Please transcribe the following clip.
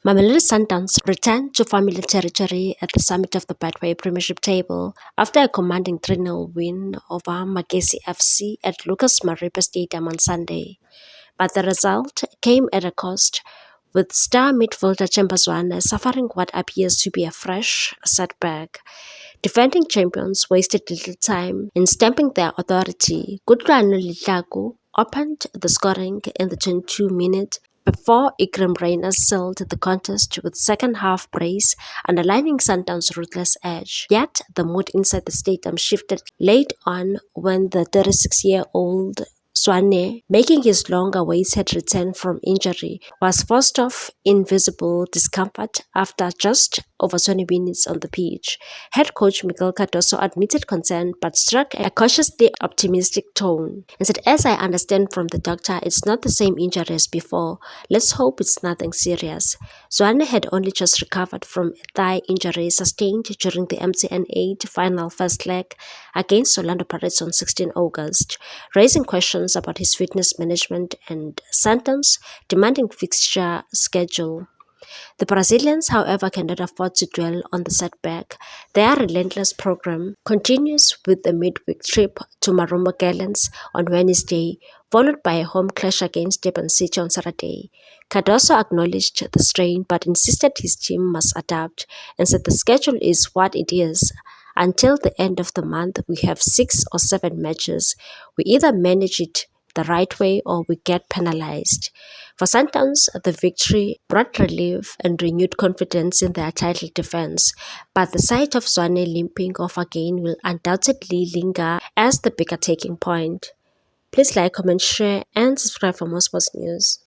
Mamelodi Sundowns returned to familiar territory at the summit of the Betway Premiership table after a commanding 3-0 win over Magesi FC at Lucas Maripa Stadium on Sunday. But the result came at a cost, with star midfielder Themba Zwane suffering what appears to be a fresh setback. Defending champions wasted little time in stamping their authority. Kutlwano Letlaku opened the scoring in the 22 minute before Ikram Reina sealed the contest with second-half brace, underlining Sundowns' ruthless edge. Yet, the mood inside the stadium shifted late on when the 36-year-old Zwane, making his long-awaited return from injury, was forced off in visible discomfort after just over 20 minutes on the pitch. Head coach Miguel Cardoso admitted concern but struck a cautiously optimistic tone and said, "As I understand from the doctor, it's not the same injury as before. Let's hope it's nothing serious." Zwane had only just recovered from a thigh injury sustained during the MTN 8 final first leg against Orlando Pirates on 16 August, raising questions about his fitness management and Sundowns' demanding fixture schedule. The Brazilians, however, cannot afford to dwell on the setback. Their relentless program continues with a midweek trip to Marumba Gallants on Wednesday, followed by a home clash against Durban City on Saturday. Cardoso acknowledged the strain but insisted his team must adapt and said the schedule is what it is. Until the end of the month, we have 6 or 7 matches. We either manage it the right way or we get penalized. For Sundowns, the victory brought relief and renewed confidence in their title defense, but the sight of Zwane limping off again will undoubtedly linger as the bigger taking point. Please like, comment, share, and subscribe for more sports news.